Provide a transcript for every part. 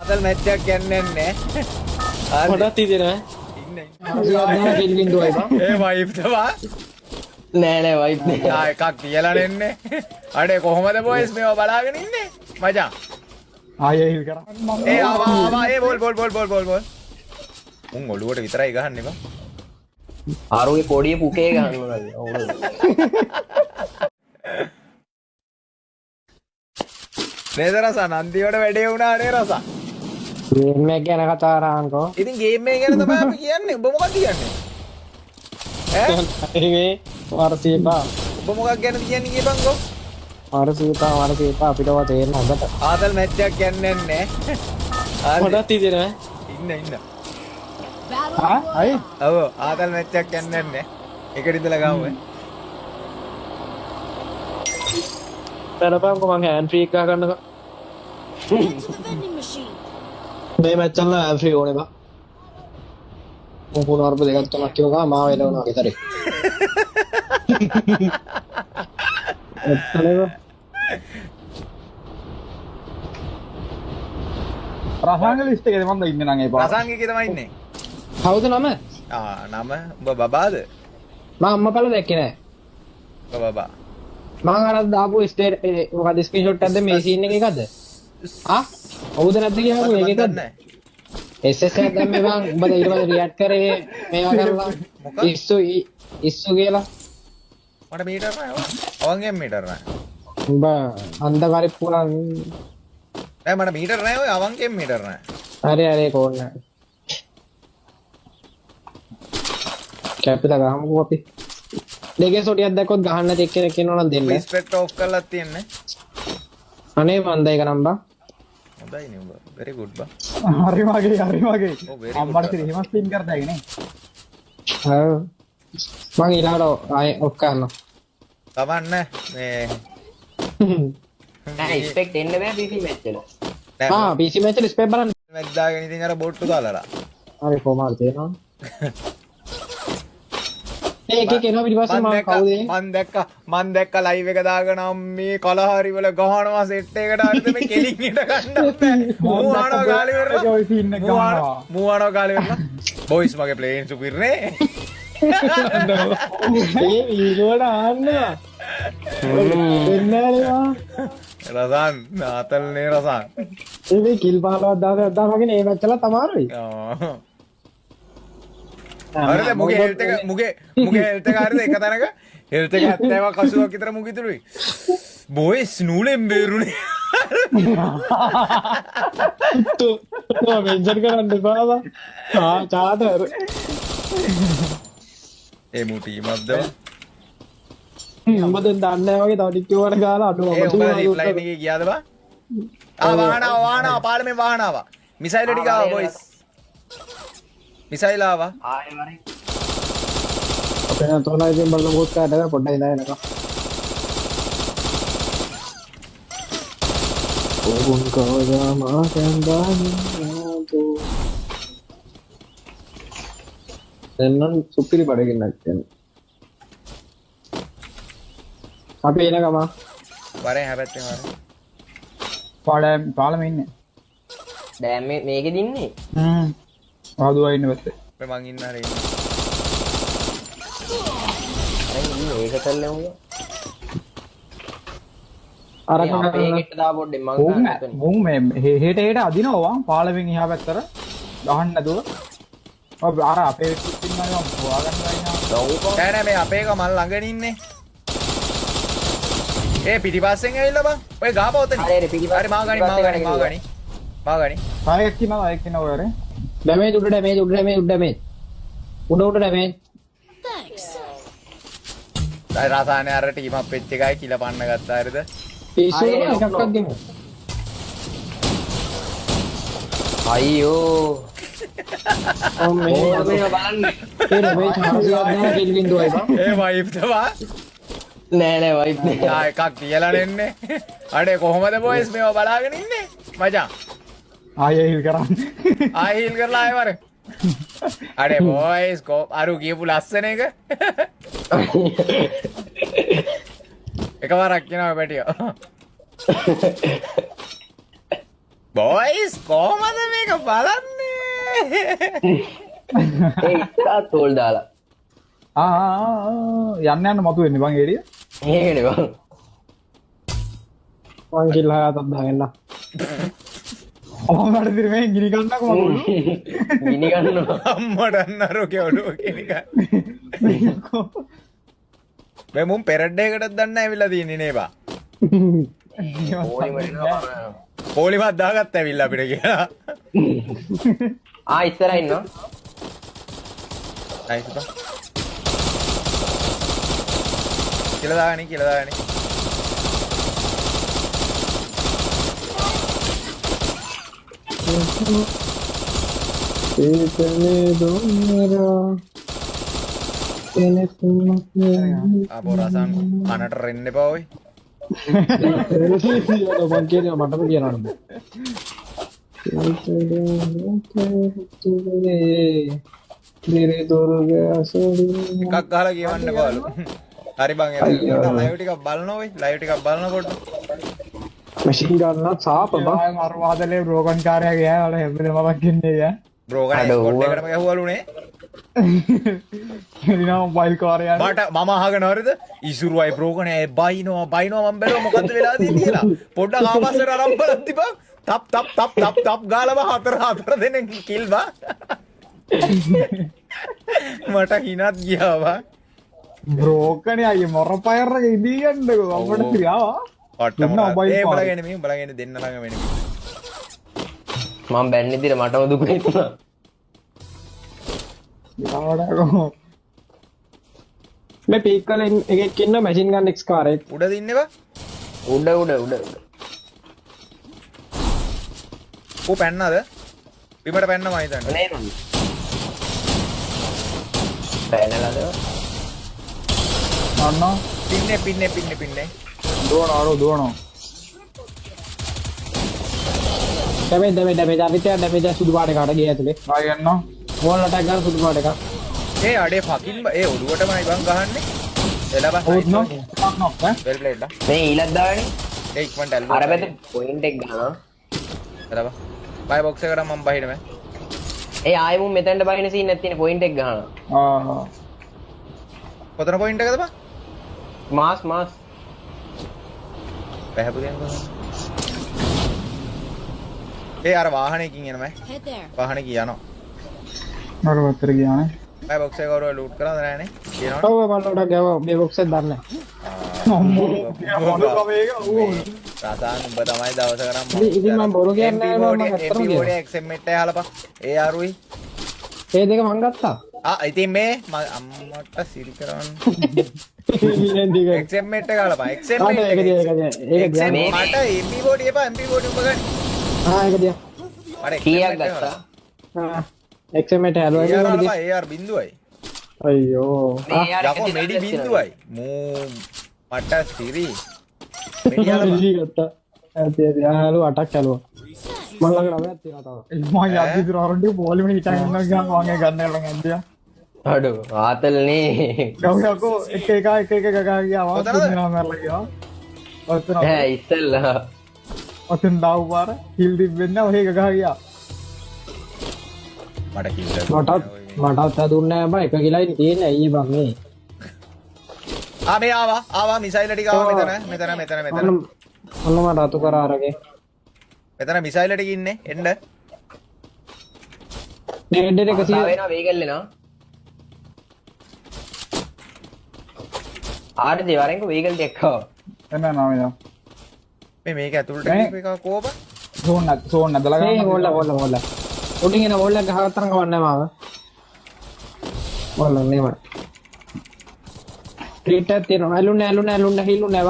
ආතල් මැච් එකක් යන්නේ නැහැ. පොඩක් තියදෙනවා ඉන්නේ. ඒ වයිෆ් තවා නෑ වයිප් නෑ ආ එකක් තියලා නෙන්නේ. අඩේ කොහමද බොයිස් මේව බලාගෙන ඉන්නේ? මචං. ආයෙ හිල් කරා ඒ ආවා ඒ බෝල්. උන් ඔළුවට විතරයි ගහන්නේ බං. ආරුගේ පොඩිය පුකේ ගහනවා නේද රසා නන්දිවට වැඩේ වුණා නේ රසා. ගේම් එක ගැන කතා කරාන්කෝ ඉතින් ගේම් එක ගැන තමයි අපි කියන්නේ. ඔබ මොකක්ද කියන්නේ? ඈ මේ වර්සීපා ඔබ මොකක් ගැනද කියන්නේ කියපන්කෝ. වර්සීපා අපිටව තේරෙන හොඳට ආතල් මැච් එකක් යන්නේ නැහැ. පොඩක් තියදෙනවා ඉන්න. අයි ඔව් ආතල් මැච් එකක් යන්නේ නැහැ. එකට ඉඳලා ගමු. පෙරපන්කෝ මං හෑන්ඩ් ෆ්‍රී එක ගන්නකෝ මේ මැච් එක හෑන්ඩ් ෆ්‍රී ඕනේ බා මොකුණ අරප දෙකක් තුනක් කියනවා මාව එලවනවා විතරේ එතනක රසාංග ලිස්ට් එකේ මම ඉන්නේ නම් ඒ පාර රසාංගිකේ තමයි ඉන්නේ. කවුද නම නම උඹ බබාද? මම අම්මපල දැක්කේ නෑ ඔබ බබා. මං අර දාපු ස්ටේට් මොකද ස්ක්‍රීන්ෂොට් එකක්ද මේ සීන් එක එකද හවුද නැද්ද කියලාකෝ ඒක එකද SS එකක් දැම්මේ බං උඹද ඊට පස්සේ රියැක්ට් කරේ මේවා කරලා ඉස්සු කියලා මට මීටර නැහැ. අවංගෙන් මීටර නැහැ. උඹ අන්ධකාරේ පුරා නෑ මට මීටර නැහැ ඔය අවංගෙන් මීටර නැහැ. හරි කෝන්න කැපිට ගහමුකෝ අපි දෙකේ සොටියක් දැක්කොත් ගහන්න දෙක් කෙනෙක් ඉන්නවා නම් දෙන්න ස්පෙක්ට් ඔෆ් කරලා තියෙන්නේ. අනේ මන්දයි කරන් බං හොඳයි නේ උඹ. very good බා. හරි වගේ Oh, very good. අම්මට එහෙම ස්පින් කරලා නේ ඔව් මං ඊළඟට ආයෙ ඔෆ් කරනවා තමන්න මේ නෑ ස්පෙක්ට් එන්න බෑ PC මැච් වල. PC මැච් එක ස්පෙක් බලන්න මැච් දාගෙන ඉතින් අර බොට්ටු දාලා. හරි කොමාල් තේනවා ඒක කෙනා පිටිපස්සේ මම කවුද මන් දැක්ක ලයිව් එක දාගෙන මේ කලහරි වල ගහනවා සෙට් එකට හරිද මේ කෙලින් හිට ගන්න බෑ. මූවානෝ ගාලි වෙරලා. ඔය සීන් එක ගන්නවා මූවානෝ ගාලි වෙරලා. බොයිස් මගේ ප්ලේන් සුපිර්නේ. ඒ වීඩියෝට ආන්නවා එන්නේවා රසන් ආතල්නේ රසන්. ඒ කිල් 15ක් දාගෙන මේ මැච් එක තමාරුයි හරිද මුගේ හෙල්ත් එක මුගේ හෙල්ත් එක හරිද එක තැනක හෙල්ත් එක 70ක් 80ක් විතර මුගේ තුරුයි. බොයිස් නූලෙන් බේරුනේ. තෝ මෙන්ෂන් කරන්න එපා බා චාටර් ඒ මු ටීමක්ද? උඹ දැන් දන්නේ නැහැ වගේ තව ටික වර ගාලා අඩුව ඒ උඹ රිප්ලයින් එකේ ගියාද බා? වාහනාව පාලමේ වාහනාව. මිසයිල් ටික ආවා බොයිස්. මිසයිල් ආවා. ආයෙ වරේ. අපේ නතෝනා ඉතින් බලමු මොකක් කාටද පොඩ්ඩක් ඉඳලා එනකම්. ඕගොන් කවදා මාතෙන් දාන්නේ දැන් සුපිරි බඩගින්නක් තියෙනවා. අපි එනකම වරෙන් හැබැත්තෙන් වරෙන්. පාලම ඉන්නේ දැන් මේකෙද ඉන්නේ? ආදුවා ඉන්න පැත්තේ මං ඉන්න හරි ඉන්නේ. මේක තල්ලමු. අර මේකට දා පොඩ්ඩෙන් මං ගන්න. මුන් මේ හෙට අදිනවා පාලමෙන් එහා පැත්තට ගහන්න නැතුව ඔබ අර අපේ ඉන්නවා හොයාගන්න වයින්නවා නෑ මේ අපේ එක මල් ළඟන ඉන්නේ. ඒ පිටිපස්සෙන් ඇවිල්ලා බං. ඔය ගහපවතනේ. හරි පිටිපස්සේ. හරි මාව ගනි. ආයෙත් කිනවා ඔය රේ ඩැමේජ් උඩ ඩැමේජ් උඩ ඩැමේජ් රසායන අර ටීම් අප් වෙච්ච එකයි කියලා පන්න ගත්තා හරිද? පිස්සු එකක්වත් දෙමු අයියෝ. මේ බලන්න. ඒ ඩැමේජ් 400ක් දාලා කිල් බින්දුවයි බං ඒ වයිෆ් තවා නෑ වයිප් නෑ. එකක් තියලා නෙන්නේ. අඩේ කොහමද බොයිස් මේව බලාගෙන ඉන්නේ? මචං. ආයෙ හිල් කරා ආයෙ හිල් කරලා ආයෙ වර. අඩේ බොයිස් අරු කියපු ලස්සන එක. එකවරක් කියනවා පැටියෝ. බොයිස් කොහමද මේක බලන්නේ? ඒ ඉස්සරහා තෝල් දාලා යන්න මතු වෙන්නේ බං එළිය. මේකනේ බං මං කිල් හයතක් දාගෙන ඔහොමද දිරේ ගිනි ගන්නකො මගුලු. ගිනි ගන්නවා අම්මට අන්නරෝ කෙවඩුව කෙනික. මේ මුන් පෙරඩ් එකකටත් දන්න ඇවිල්ලා තියෙන්නේ නේ බා. ඕනි වෙනවා පොලිමත් දාගත්ත ඇවිල්ලා අපිට කියලා. ඉස්සරහා ඉන්නවා නයිස් බා. කියලා දාගනි කියලා දාගනි. අපෝරසන් කනට රෙන්න එපා ඔයි. මං කියන්නේ මටම කියනවද? එකක් ගහලා කියවන්න කොහලු. හරි බං එතන ලයිව් ටිකක් බලනවා ඔයි. ලයිව් ටිකක් බලනකොට මැෂින් ගන්න සාප බං. මර වාදලේ රෝගන් කාර්යය ගියා වල හැබැයි මමක් ඉන්නේ යා. බ්‍රෝ ගන්න ස්කොට් එකටම ගැහුවලුනේ. එනිනා මොබයිල් කාර්යය. මට මම අහගෙන හරිද ඉසුරුවයි බ්‍රෝ ගනේ බයිනවා මම බැලුවා මොකද්ද වෙලා තියෙන්නේ කියලා. පොඩ්ඩක් ආපස්සට අරන් බලන් තිබා. තප් ගාලව හතර දෙනෙක් කිල් බා. මට හිනත් ගියා බා. බ්‍රෝකනේ අයියේ මොර පයර් එක ඉදී යන්නකෝ අපිට ක්‍රියාව. පට්ටම ඒ බලගෙන මේ බලගෙන දෙන්න ළඟ වෙන. මම බැන්නේ ඉතින් මටම දුක හිතුණා යාවඩකෝ මේ පීක් කල එකෙක් ඉන්න මැෂින් ගන් එක්ස් කාරෙක් උඩ දින්නේ බා. උඩ ඌ පැන්නද? බිමට පැන්නම හිතන්නේ. නේ මම පැනලාද අන්න පින්නේ. දුවනවා දැමේ අපිට සුදු පාට කාට ගිය ඇතුලේ ආය යන්න වෝල් අටැක් ගන්න සුදු පාට එකක් ඒ අඩේ ෆකින් ඒ ඔළුවටමයි බං ගහන්නේ. එලා බා. ඕත් නෝ නෝ වෙල් ප්ලේඩ් ලා. මේ ඊලක් දාගනේ ඒ ඉක්මනට ඇල්ලුවා. අර පැත්තේ පොයින්ට් එක ගන්නවා එලා බා. බයි බොක්ස් එකට මම බහින මම. ඒ ආයෙ මුන් මෙතෙන්ට බහින සීන් නැති නේ පොයින්ට් එක ගන්නවා කොතන පොයින්ට් එකද බා? මාස් පැහැපුරියන් කොහොමද? ඒ අර වාහනයකින් එනමයි. වාහනේ කියනවා. නර වත්තර ගියානේ බයි බොක්ස් එක වල ලූට් කරාද නැහනේ? කියනවා. ඔව් මල්ලෝට ගාව මේ බොක්ස් එක දාන්න රසාන් උඹ තමයි දවස කරන් ඉතින් මම බොරු කියන්නේ නැහැ මම ඇත්තටම MP බෝඩේ XM එක හලපන්. ඒ අරුයි. ඒ දෙක මං ගත්තා ඉතින් මේ අම්මට සිරි කරන්න. ඒක XM එක හලපන්. XM ඒක XM මට MP බෝඩේ එපා MP බෝඩේ උඹ ගන්න. ඒක දියා මට කීයක් ගත්තා එක්සෙමෙට හැලුවා AR බින්දුවයි. අයියෝ යකෝ මෙඩි බින්දුවයි. මූ මට සිරි මෙඩි හලපන්. ඉලි ගත්තා ඇති හැලුව අටක් හැලුවා මම ළඟ නවයක් තියෙනවා තව මම යද්දි රොරන්ඩි පොලිමේ හිටන් ඉන්නවා ගියාම මගේ ගන්න යන ගන්දියා අඩෝ ආතල්නේ ගවයකෝ එක ගියා කොතනද? වා මරලා ගියා ඔතන ඈ ඉස්සෙල්ලා ඔතන දාව පාර හිල් දිබ්බෙන්න ඔහේ ගගා ගියා මට කිව්ද මටත් දුන්නේ නැහැ බා එක කිලයි තියෙන්නේ අයියේ බං මේ මේ ආවා මිසයිල් ටික ආවා මෙතන ඔන්න මට අතු කරා අරගේ මෙතන මිසයිල් ටික ඉන්නේ එන්න ඩෙඩ් එක කතා වෙනවා වේගල්ලෙනවා ආට දෙවරෙන්ක වේගල් දෙක්කව එන්න නාමයා මේක ඇතුළට ගිහපු එක කෝප සෝන් නැදලා ඒ ගන්න හොල්ල උඩින් එන හොල්ල ගහතරන් ගවන්නේ මාව හොල්ල නේ මට ට්‍රීට් එකක් තියෙනවා ඇලුන්නේ හිල්ුන්නේ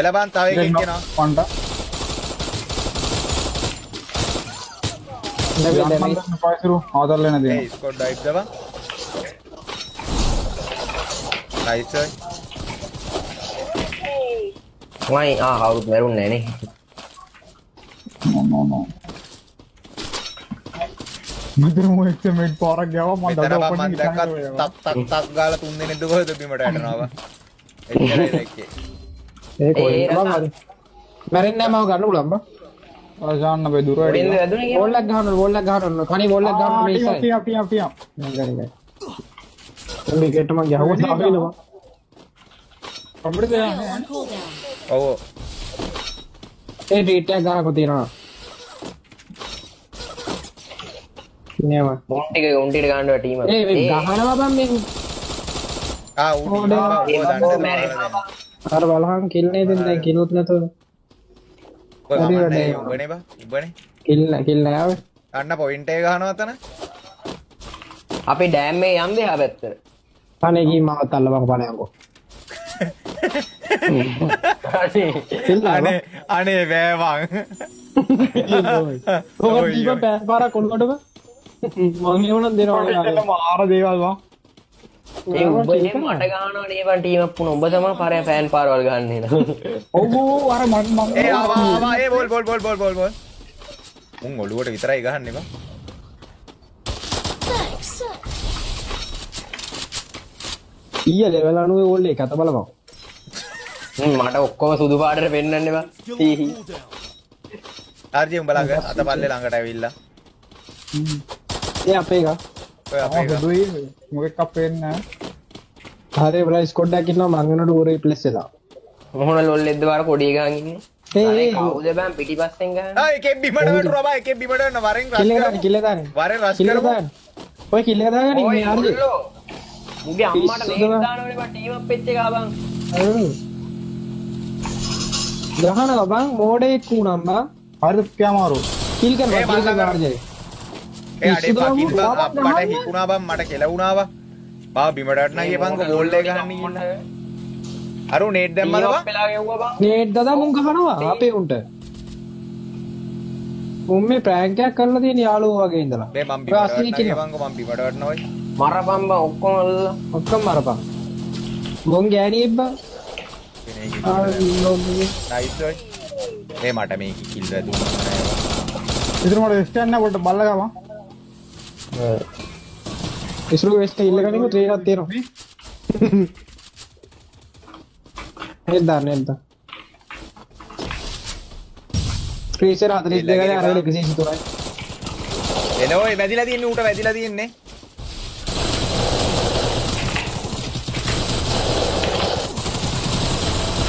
එලබන් තව එකක් එනවා පොන්ට පයිසරු ආදල්ලන දෙන ඒ ස්කොඩ් ඩයිව් දබන් නයිස් මයි කවුරුත් මැරුන්නේ නැහනේ නෝ මෙතන මොකක්ද මේ පාරක් ගාවා මම මෙතන දඩ මම ඔපනින් දැක්ක තක් ගාලා තුන් දෙනෙක් දුකද බිමට වැටෙනවා එච්චරයි දැක්කේ ඒ කොහෙන්ද මැරෙන්නේ නැහැ මම ගන්න පුළුවන් බා. ආසන්න බයි දුර වැඩි. වෙන්නේ වැදුනේ කියලා. බෝල්ලක් ගහන්න කණි බෝල්ලක් ගහන්න මේ ඉස්සයි. පියා. ගරි. මේ ගෙට මං ගහුවා තාවිනවා. අපිට දෙන්න. ඔව් ඒ ඩීට් එක ගහක තියනවා. නේම. උන්ටික ගන්න ටීම එක. ඒ ගහනවා බම් මේ උඩ දන්න අර බලහන් කිල් නේද දැන් කිලුත් නැතෝ. උබනේ කිල් නෑ. අන්න පොයින්ට් එක ගහනවා අතන අපි ඩෑම් එකේ යම් දෙහා පැත්තට. අනේ ගිහින් මාවත් අල්ලපන් බලයන්කෝ. අනේ වෑවන් ඔක දීපන් පෑස් පාරක් කොල්ලටම මම එවනම් දෙනවා මාර දේවල් වා. ඒ උඹ මට ගහනවා නේ බන් ටීම් අප් උඹ තමයි පාරේ ෆෑන් පාරවල් ගන්නේ නේ. ඔව් අර මම ඒ ආවා ඒ බෝල් උන් ඔළුවට විතරයි ගහන්නේ බං ඊය ලෙවල් 90 ඕල් එක අත බලපන්. මට ඔක්කොම සුදු පාටට පෙන්නන්න බා. ආර්ජි උඹ ළඟ අත පල්ලේ ළඟට ඇවිල්ලා ඒ අපේ එක. ඔය අපේ එක. දුයි මොකෙක් අපේන්නේ හරි බ්‍රයිස් කොඩක් ඉන්නවා මං වෙනකොට ඌරේ ප්ලස් වෙලා. මොහොන ලොල්ලෙද්ද වාර කොඩිය ගහන් ඉන්නේ. ඒ කවුද බං පිටිපස්සෙන් ගහන්නේ. ආ එකෙන් බිමට වැටුවා බා එකෙන් බිමට වෙන වරෙන් රෂ් කිල්ල දාන්න. වරෙන් රෂ් කිල්ල කරමු දාන්න. ඔය කිල්ල දාගන්න ඔය ඉන්නේ ආර්ජි. කොල්ලෝ. මුගේ අම්මට මේක දානවනේ බං ටීම් අප් එච්ච එක බං. ගහනවා බං මෝඩෙක් වුණම් බං. හරිද පියාමාරු. කිල් කරනවා ආර්ජි. ඒ අඩේ පකින් බං අප්පට හිකුණා බං මට කෙලවුණා බා බා බිමට වටනා ගියපන්කො බෝල් එක ගන්න ඉන්න අරු නේට් දැම්මද බං වෙලා ගෙව්වා බං. නේට් දදා මුන් ගහනවා අපේ උන්ට. මුන් මේ ප්‍රෑන්ක් එකක් කරලා තියෙන යාළුවෝ වගේ ඉඳලා. මේ මම බිමට වටනා ගියපන්කො මම බිමට වටනවා ඔය මරපම් බං ඔක්කොම අල්ලලා. ඔක්කොම මරපන්. මොන් ගෑණියෙක් බං. නයිස් ඔය මේ මට මේක කිල් වැදුණා නෑ ඉතින් මට ස්ටෑන්ඩ් එක පොඩ්ඩක් බල්ලා ගමන්. ඉස්රු වෙස්ට ඉල්ල ගනිමු ට්‍රේන් එකක් තියෙනවා. නෙද්දා. ක්‍රීසර් 42 ගානේ අරගෙන 123යි. එන ඔය වැදිලා තියන්නේ ඌට වැදිලා තියන්නේ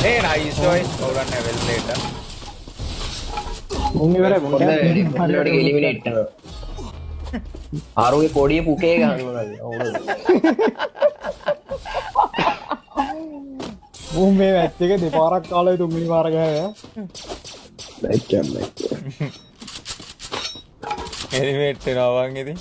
ඒ නයිස් ඔය කවුරුන් නැවෙල් ප්ලේට් මුන් ඉවරයි මුන් හරියට එලිමිනේට් කරනවා. ආරෝගේ කොඩිය පුකේ ගන්නවා නේද? මුන් මේ වැට් එක දෙපාරක් කාලා තුන්වෙනි පාර ගහලා. බැක්කම් එලිමේට් වෙනවා වං ඉතින්